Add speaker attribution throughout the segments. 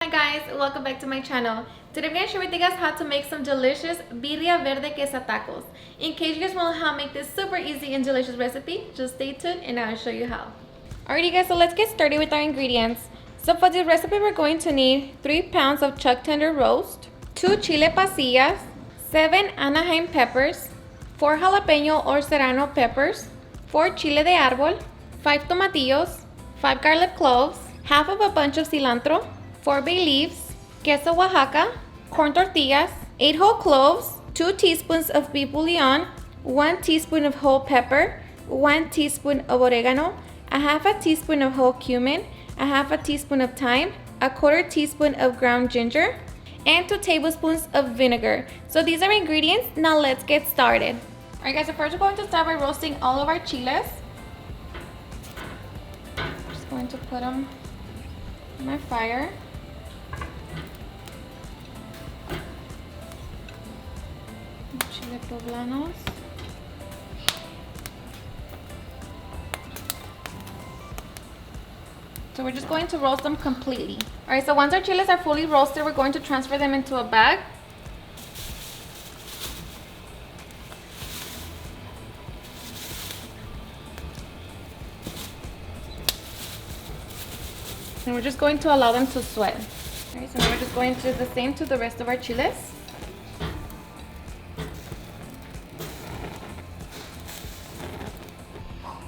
Speaker 1: Hi guys, welcome back to my channel. Today I'm going to share with you guys how to make some delicious Birria Verde Quesa tacos. In case you guys want to know how to make this super easy and delicious recipe, just stay tuned and I'll show you how. Alrighty guys, so let's get started with our ingredients. So for this recipe we're going to need 3 pounds of chuck tender roast, 2 chile pasillas, 7 Anaheim peppers, 4 jalapeno or serrano peppers, 4 chile de árbol, 5 tomatillos, 5 garlic cloves, half of a bunch of cilantro, 4 bay leaves, queso Oaxaca, corn tortillas, 8 whole cloves, 2 teaspoons of beef bouillon, 1 teaspoon of whole pepper, 1 teaspoon of oregano, a half a teaspoon of whole cumin, a half a teaspoon of thyme, a quarter teaspoon of ground ginger, and 2 tablespoons of vinegar. So these are ingredients. Now let's get started. Alright guys, so first we're going to start by roasting all of our chiles. Just going to put them on my fire. Chile poblanos. So we're just going to roast them completely. Alright, so once our chiles are fully roasted, we're going to transfer them into a bag. And we're just going to allow them to sweat. Alright, so now we're just going to do the same to the rest of our chiles.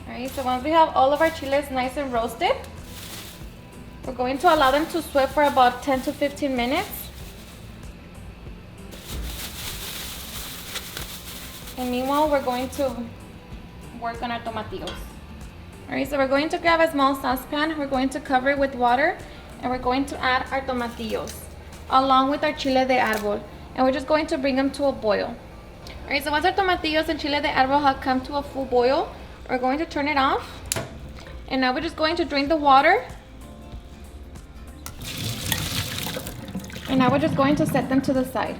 Speaker 1: Alright, so once we have all of our chiles nice and roasted, we're going to allow them to sweat for about 10 to 15 minutes. And meanwhile, we're going to work on our tomatillos. Alright, so we're going to grab a small saucepan, we're going to cover it with water, and we're going to add our tomatillos along with our chile de árbol. And we're just going to bring them to a boil. Alright, so once our tomatillos and chile de árbol have come to a full boil, we're going to turn it off. And now we're just going to drain the water. And now we're just going to set them to the side.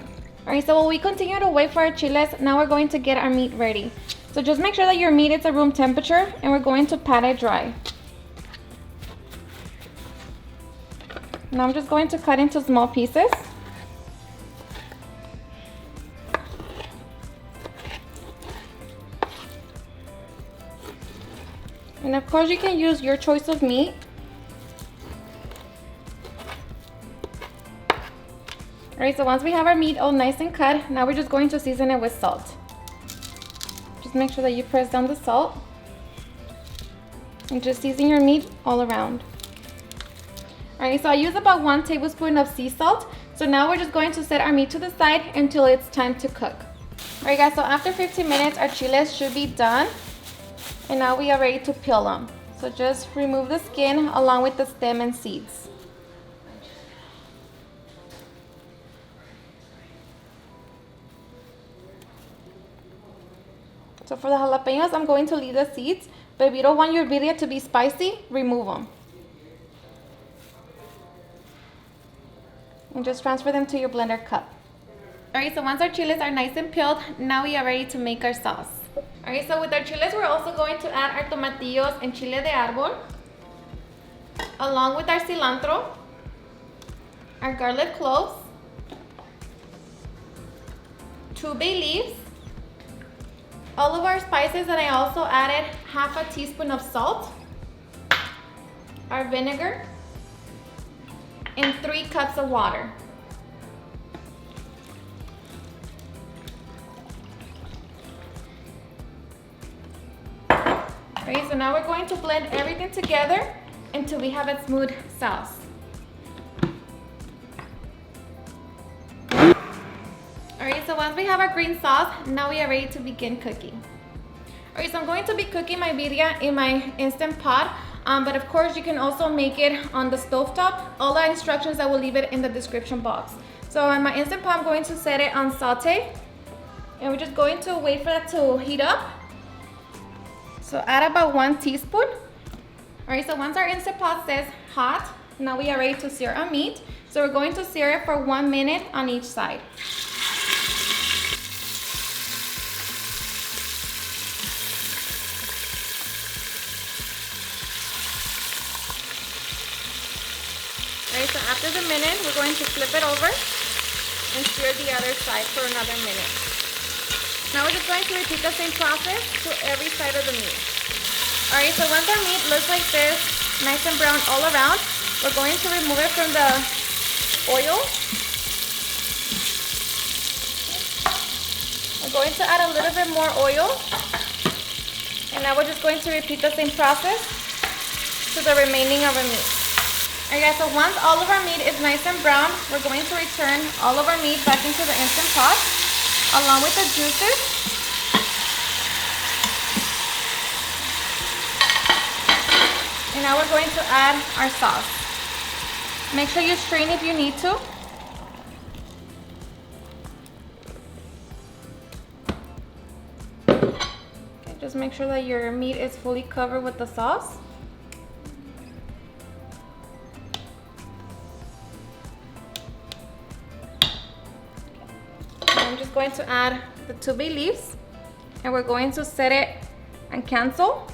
Speaker 1: Alright, so while we continue to wait for our chiles, now we're going to get our meat ready. So just make sure that your meat is at room temperature, and we're going to pat it dry. Now I'm just going to cut into small pieces. And of course you can use your choice of meat. Alright, so once we have our meat all nice and cut, now we're just going to season it with salt. Just make sure that you press down the salt. And just season your meat all around. Alright, so I use about 1 tablespoon of sea salt. So now we're just going to set our meat to the side until it's time to cook. Alright guys, so after 15 minutes our chiles should be done. And now we are ready to peel them. So just remove the skin along with the stem and seeds. So for the jalapenos, I'm going to leave the seeds. But if you don't want your birria to be spicy, remove them. And just transfer them to your blender cup. Alright, so once our chiles are nice and peeled, now we are ready to make our sauce. Alright, so with our chiles, we're also going to add our tomatillos and chile de árbol, along with our cilantro, our garlic cloves, 2 bay leaves, all of our spices, and I also added half a teaspoon of salt, our vinegar, and 3 cups of water. Okay, so now we're going to blend everything together until we have a smooth sauce. Alright, so once we have our green sauce, now we are ready to begin cooking. Alright, so I'm going to be cooking my birria in my Instant Pot, but of course you can also make it on the stovetop. All the instructions, I will leave it in the description box. So in my Instant Pot, I'm going to set it on saute, and we're just going to wait for that to heat up. So add about 1 teaspoon. Alright, so once our Instant Pot says hot, now we are ready to sear our meat. So we're going to sear it for 1 minute on each side. Alright, so after the minute, we're going to flip it over and stir the other side for another minute. Now we're just going to repeat the same process to every side of the meat. Alright, so once our meat looks like this, nice and brown all around, we're going to remove it from the oil. We're going to add a little bit more oil. And now we're just going to repeat the same process to the remaining of our meat. Alright guys, so once all of our meat is nice and brown, we're going to return all of our meat back into the Instant Pot along with the juices. And now we're going to add our sauce. Make sure you strain if you need to. Okay, just make sure that your meat is fully covered with the sauce. I'm just going to add the 2 bay leaves, and we're going to set it on cancel.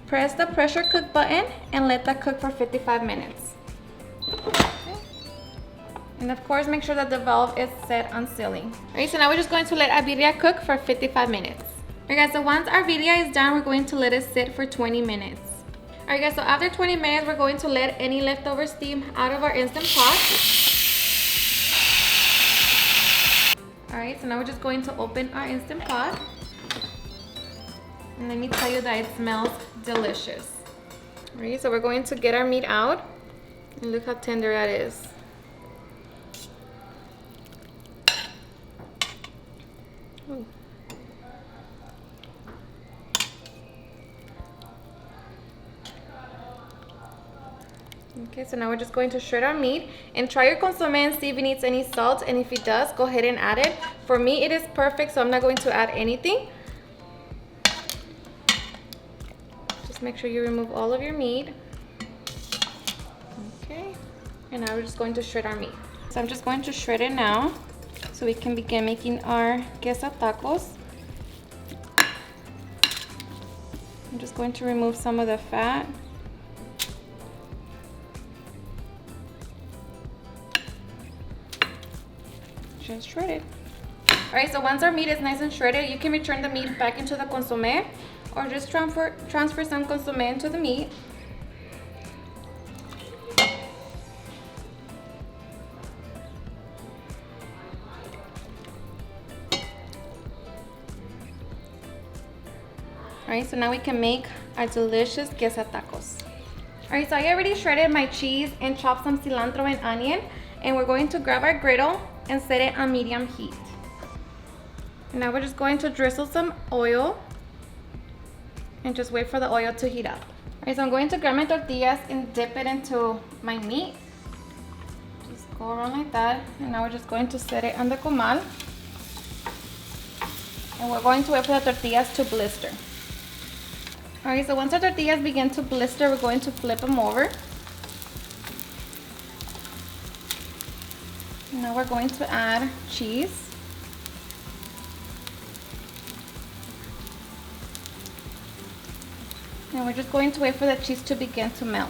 Speaker 1: Press the pressure cook button and let that cook for 55 minutes. Okay. And of course, make sure that the valve is set on sealing. Alright, so now we're just going to let our birria cook for 55 minutes. Alright guys, so once our birria is done, we're going to let it sit for 20 minutes. Alright guys, so after 20 minutes, we're going to let any leftover steam out of our Instant Pot. Alright, so now we're just going to open our Instant Pot. And let me tell you that it smells delicious. Alright, so we're going to get our meat out. And look how tender that is. Ooh. Okay, so now we're just going to shred our meat and try your Consomé and see if it needs any salt, and if it does, go ahead and add it. For me, it is perfect, so I'm not going to add anything. Just make sure you remove all of your meat. Okay, and now we're just going to shred our meat. So I'm just going to shred it now so we can begin making our queso tacos. I'm just going to remove some of the fat. Just shred it. Alright, so once our meat is nice and shredded, you can return the meat back into the Consomé, or just transfer some Consomé into the meat. Alright, so now we can make our delicious queso tacos. Alright, so I already shredded my cheese and chopped some cilantro and onion, and we're going to grab our griddle and set it on medium heat. And now we're just going to drizzle some oil and just wait for the oil to heat up. Alright, so I'm going to grab my tortillas and dip it into my meat. Just go around like that. And now we're just going to set it on the comal. And we're going to wait for the tortillas to blister. Alright, so once our tortillas begin to blister, we're going to flip them over. Now we're going to add cheese. And we're just going to wait for the cheese to begin to melt.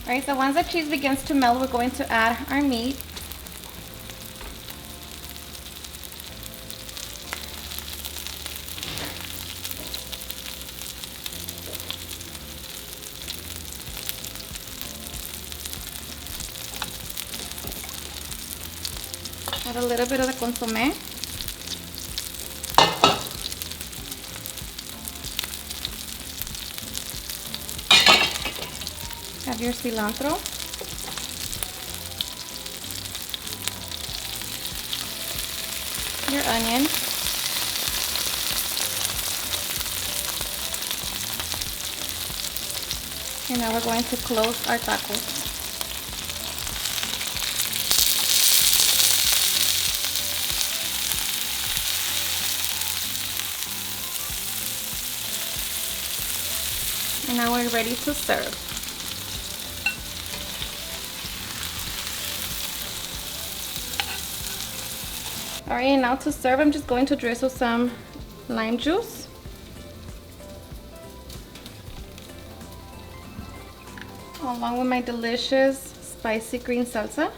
Speaker 1: Alright, so once the cheese begins to melt, we're going to add our meat. Add a little bit of the Consomé. Add your cilantro. Your onion. And now we're going to close our tacos. And now we're ready to serve. All right, and now to serve, I'm just going to drizzle some lime juice. Along with my delicious spicy green salsa.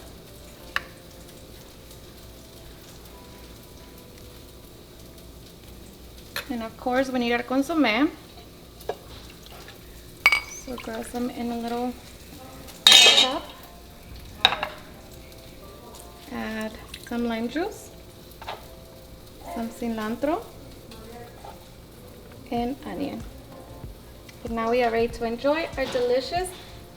Speaker 1: And of course, we need our consomé. So grab some in a little cup. Add some lime juice, some cilantro, and onion. And now we are ready to enjoy our delicious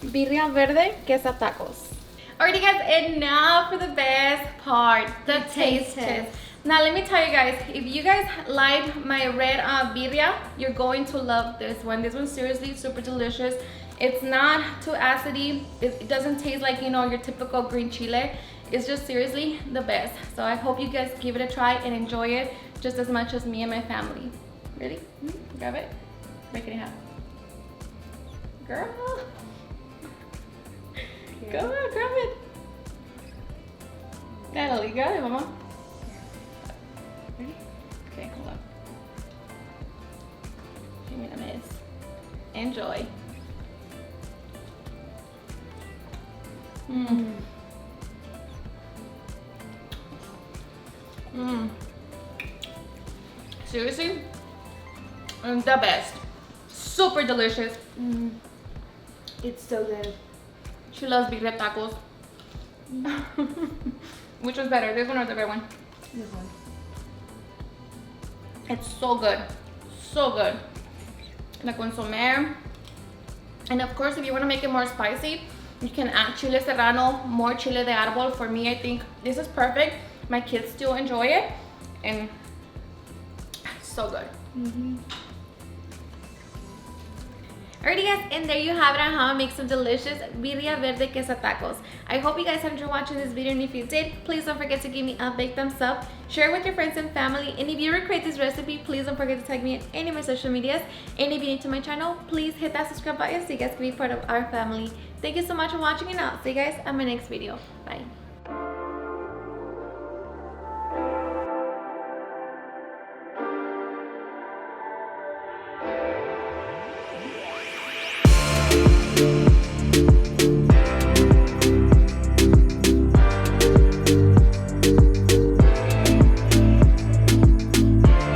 Speaker 1: Birria Verde Quesa tacos. Alrighty guys, and now for the best part, the taste test. Now let me tell you guys, if you guys like my red birria, you're going to love this one. This one's seriously super delicious. It's not too acidy. It doesn't taste like, you know, your typical green chile. It's just seriously the best. So I hope you guys give it a try and enjoy it just as much as me and my family. Ready? Grab it. Break it in half. Girl. Go on, grab it. Natalie, got it, mama. Ready? Okay, hold on. Give me a miss. Enjoy. Seriously, the best. Super delicious.
Speaker 2: It's so good.
Speaker 1: She loves birria tacos. Which was better, this one or the red one?
Speaker 2: This one.
Speaker 1: It's so good, so good. The consomé, and of course, if you want to make it more spicy, you can add chile serrano, more chile de árbol. For me, I think this is perfect. My kids still enjoy it, and so good. Alrighty guys, and there you have it on how I make some delicious Birria Verde Quesa tacos. I hope you guys enjoyed watching this video, and if you did, please don't forget to give me a big thumbs up, share it with your friends and family, and if you recreate this recipe, please don't forget to tag me in any of my social medias, and if you're new to my channel, please hit that subscribe button so you guys can be part of our family. Thank you so much for watching, and I'll see you guys on my next video. Bye.